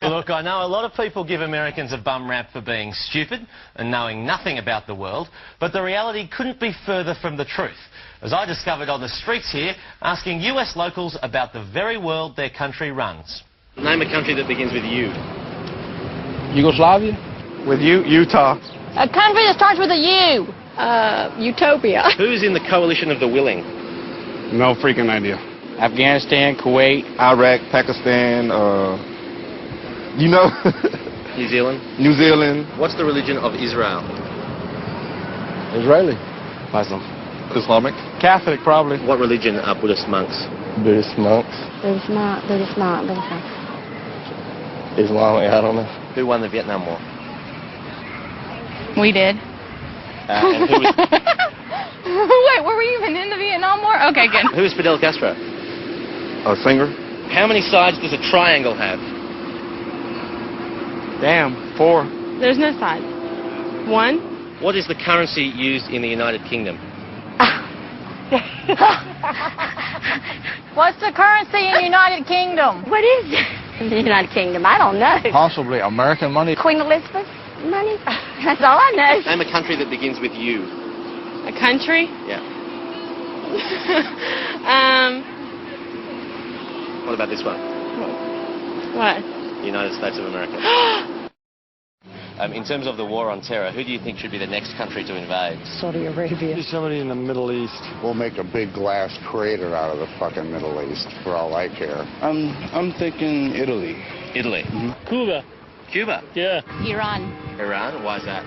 Look, I know a lot of people give Americans a bum rap for being stupid and knowing nothing about the world, but the reality couldn't be further from the truth, as I discovered on the streets here, asking US locals about the very world their country runs. Name a country that begins with U. Yugoslavia? With U, Utah. A country that starts with a U. Utopia. Who's in the coalition of the willing? No freaking idea. Afghanistan, Kuwait, Iraq, Pakistan, you know. New Zealand. New Zealand. What's the religion of Israel? Israeli. Muslim. Islamic. Catholic, probably. What religion are Buddhist monks? Buddhist monks. Buddhist monk. Islamic, I don't know. Who won the Vietnam War? We did. And who was, Wait, were we even in the Vietnam War? Okay, good. who is Fidel Castro? A singer. How many sides does a triangle have? Damn, 4. There's no sides. 1. What is the currency used in the United Kingdom? What's the currency in the United Kingdom? What is it? In the United Kingdom, I don't know. Possibly American money. Queen Elizabeth money? That's all I know. Name a country that begins with U. A country? Yeah. What about this one? What? The United States of America. In terms of the war on terror, who do you think should be the next country to invade? Saudi Arabia. Somebody in the Middle East. We'll make a big glass crater out of the fucking Middle East, for all I care. I'm thinking Italy. Italy. Cuba. Cuba. Yeah. Iran. Iran. Why is that?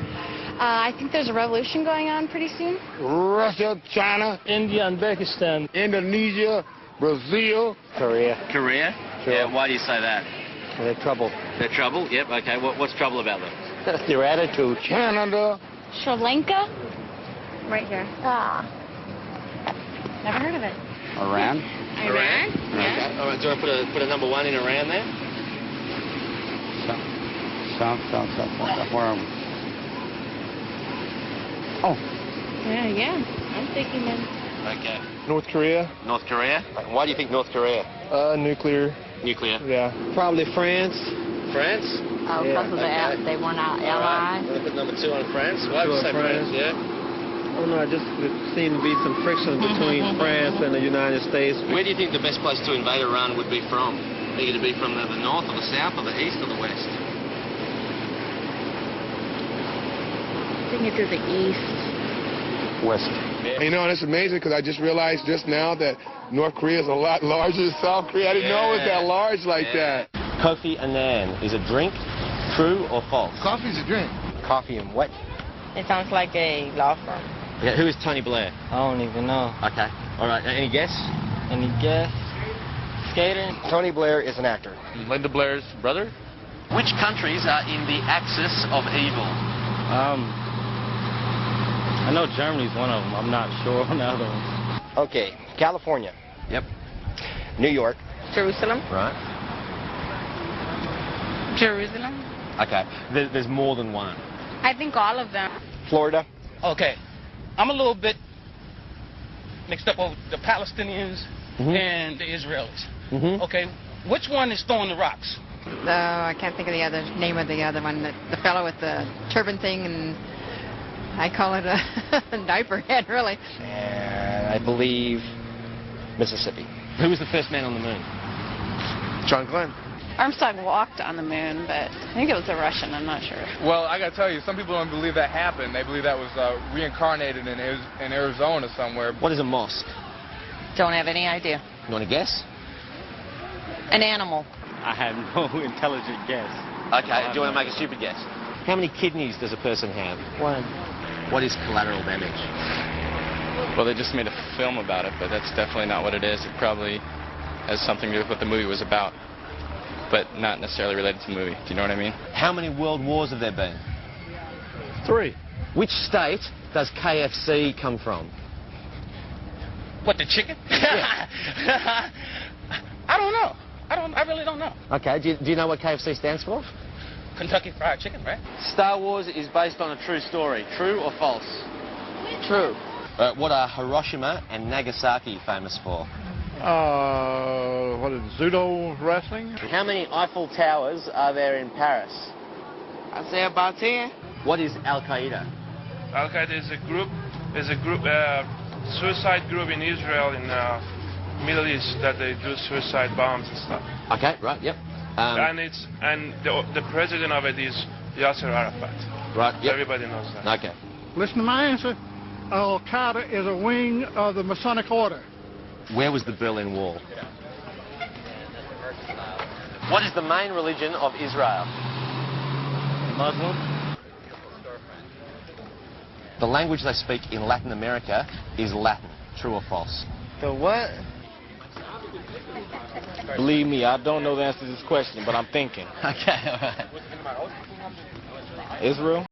I think there's a revolution going on pretty soon. Russia, China, India and Pakistan. Indonesia, Brazil. Korea. Korea. Sure. Yeah. Why do you say that? They're trouble. They're trouble. Yep. Okay. What's trouble about them? Their attitude. Canada. Sri Lanka. Right here. Ah. Never heard of it. Iran. Iran. Okay. All right. Do you want to put a number 1 in Iran there? South. Where am I? Oh. Yeah. I'm thinking then. Okay. North Korea. North Korea. Why do you think North Korea? Nuclear. Nuclear. Yeah. Probably France. France. Oh, because of they weren't our allies. Want to put number 2 on France? Why would you say France? Yeah. Oh no, just there seemed to be some friction between France and the United States. Where do you think the best place to invade Iran would be from? Are you going to be from the north or the south or the east or the west? I think it's to the east. West. You know, and it's amazing because I just realized just now that North Korea is a lot larger than South Korea. I didn't know it was that large like that. Kofi Annan is a drink. True or false? Coffee's a drink. Coffee and what? It sounds like a law firm. Okay, who is Tony Blair? I don't even know. Okay. All right. Any guess? Any guess? Skater? Tony Blair is an actor. Linda Blair's brother? Which countries are in the axis of evil? I know Germany's one of them. I'm not sure on the other one. Okay, California. Yep. New York. Jerusalem. Right. Jerusalem. Okay. There's more than one. I think all of them. Florida. Okay, I'm a little bit mixed up over the Palestinians and the Israelis. Okay, which one is throwing the rocks? I can't think of the name of the other one. The fellow with the turban thing, and I call it a diaper head, really. And I believe Mississippi. Who was the first man on the moon? John Glenn. Armstrong walked on the moon, but I think it was a Russian. I'm not sure. Well, I gotta tell you, some people don't believe that happened. They believe that was reincarnated in Arizona somewhere. What is a mosque? Don't have any idea. You want to guess? An animal. I have no intelligent guess. Okay. Do you want to make a stupid guess? How many kidneys does a person have? 1. What is collateral damage? Well, they just made a film about it, but that's definitely not what it is. It probably has something to do with what the movie was about, but not necessarily related to the movie. Do you know what I mean? How many world wars have there been? 3. Which state does KFC come from? What, the chicken? I don't know. I really don't know. Okay. Do you know what KFC stands for? Kentucky Fried Chicken, right? Star Wars is based on a true story. True or false? True. What are Hiroshima and Nagasaki famous for? What is it, judo wrestling? How many Eiffel Towers are there in Paris? I'd say about 10. What is Al Qaeda? Al Qaeda is a group, suicide group in Israel, in Middle East, that they do suicide bombs and stuff. Okay, right, yep. And the president of it is Yasser Arafat. Right, yep. Everybody knows that. Okay. Listen to my answer. Al Qaeda is a wing of the Masonic Order. Where was the Berlin Wall? What is the main religion of Israel? Muslim. The language they speak in Latin America is Latin. True or false? The what? Believe me, I don't know the answer to this question, but I'm thinking. Okay, all right. Israel?